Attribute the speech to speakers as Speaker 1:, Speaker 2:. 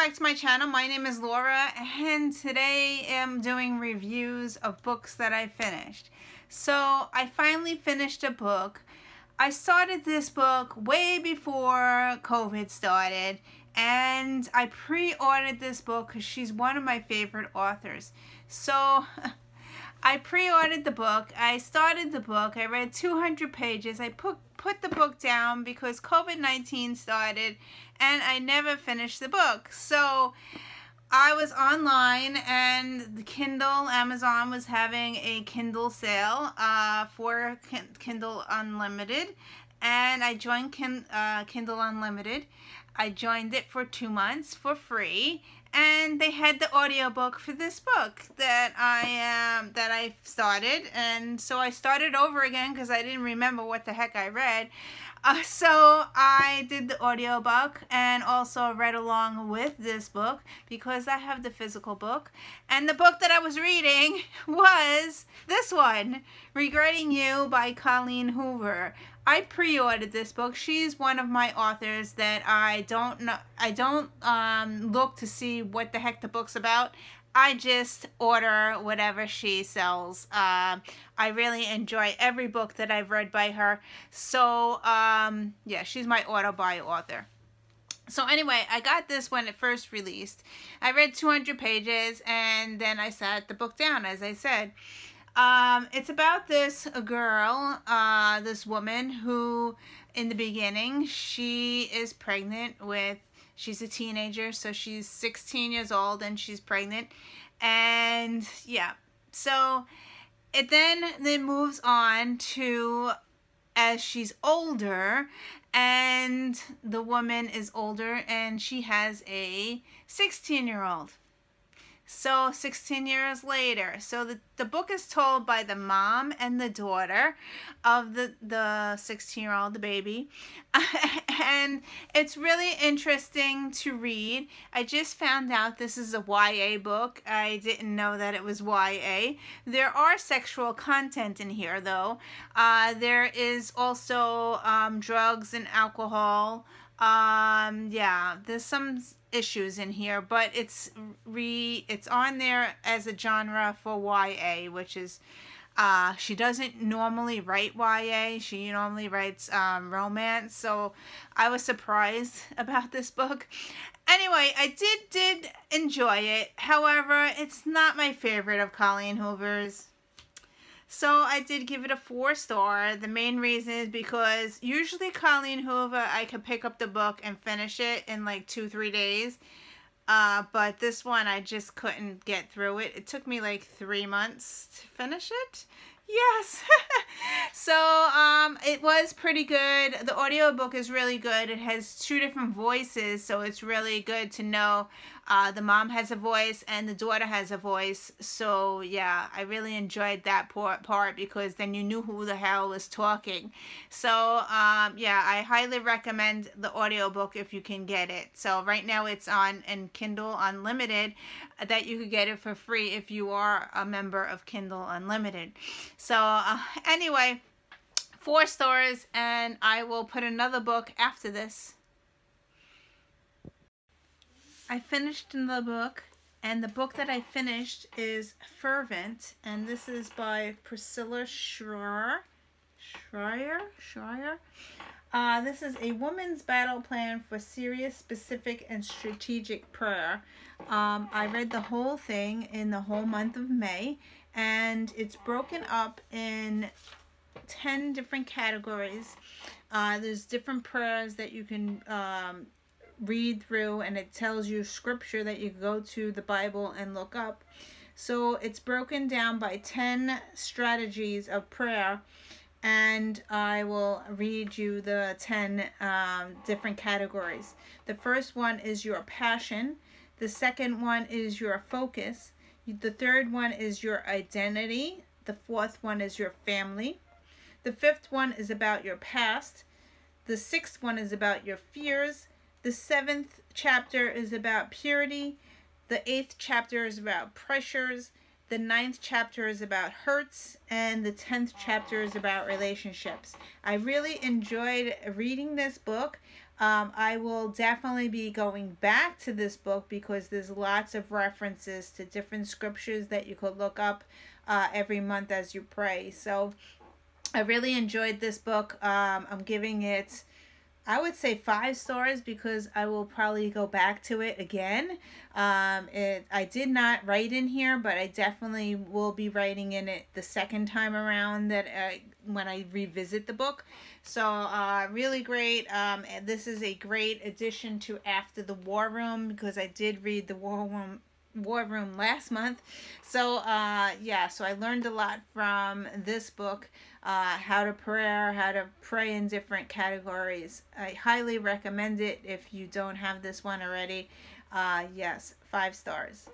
Speaker 1: back to my channel. My name is Laura, and today I'm doing reviews of books that I finished. So I finally finished a book. I started this book way before COVID started, and I pre-ordered this book because she's one of my favorite authors. So I pre-ordered the book. I started the book. I read 200 pages. I put the book down because COVID-19 started and I never finished the book. So I was online and the Amazon was having a Kindle sale for Kindle Unlimited, and I joined Kindle Unlimited. I joined it for 2 months for free, and they had the audiobook for this book that I started, and so I started over again because I didn't remember what the heck I read. So I did the audiobook and also read along with this book because I have the physical book. And the book that I was reading was this one, Regretting You by Colleen Hoover. I pre-ordered this book. She's one of my authors that I don't know. I don't look to see what the heck the book's about. I just order whatever she sells. I really enjoy every book that I've read by her. So, yeah, she's my auto-buy author. So anyway, I got this when it first released. I read 200 pages and then I sat the book down, as I said. It's about this girl, this woman who, in the beginning, she is pregnant with, she's a teenager, so she's 16 years old and she's pregnant. And yeah, so it then moves on to as she's older, and the woman is older and she has a 16-year-old. So 16 years later, so the book is told by the mom and the daughter of the 16-year-old, the baby. And it's really interesting to read. I just found out this is a YA book. I didn't know that it was YA. There are sexual content in here, though. There is also drugs and alcohol. Yeah, there's some issues in here, but it's on there as a genre for YA, which is she doesn't normally write YA. She normally writes romance, so I was surprised about this book. Anyway, I did enjoy it. However, it's not my favorite of Colleen Hoover's. So I did give it a 4-star. The main reason is because usually Colleen Hoover, I could pick up the book and finish it in like 2-3 days. But this one, I just couldn't get through it. It took me like 3 months to finish it. Yes. So it was pretty good. The audiobook is really good. It has 2 different voices, so it's really good to know the mom has a voice and the daughter has a voice. So yeah, I really enjoyed that part because then you knew who the hell was talking. So yeah, I highly recommend the audiobook if you can get it. So right now it's on in Kindle Unlimited, that you could get it for free if you are a member of Kindle Unlimited. So anyway, 4 stars, and I will put another book after this. I finished the book, and the book that I finished is Fervent, and this is by Priscilla Shirer. This is a woman's battle plan for serious, specific, and strategic prayer. I read the whole thing in the whole month of May, and it's broken up in 10 different categories. There's different prayers that you can read through, and it tells you scripture that you can go to the Bible and look up. So it's broken down by 10 strategies of prayer, and I will read you the 10 different categories. The first one is your passion. The second one is your focus. The third one is your identity. The fourth one is your family. The fifth one is about your past. The sixth one is about your fears. The seventh chapter is about purity. The 8th chapter is about pressures. The 9th chapter is about hurts, and the 10th chapter is about relationships. I really enjoyed reading this book. I will definitely be going back to this book because there's lots of references to different scriptures that you could look up every month as you pray. So I really enjoyed this book. I'm giving it, I would say 5 stars because I will probably go back to it again. I did not write in here, but I definitely will be writing in it the second time around when I revisit the book. So really great. This is a great addition to After the War Room because I did read the War Room last month. So yeah, so I learned a lot from this book. How to pray in different categories. I highly recommend it if you don't have this one already. Yes, 5 stars.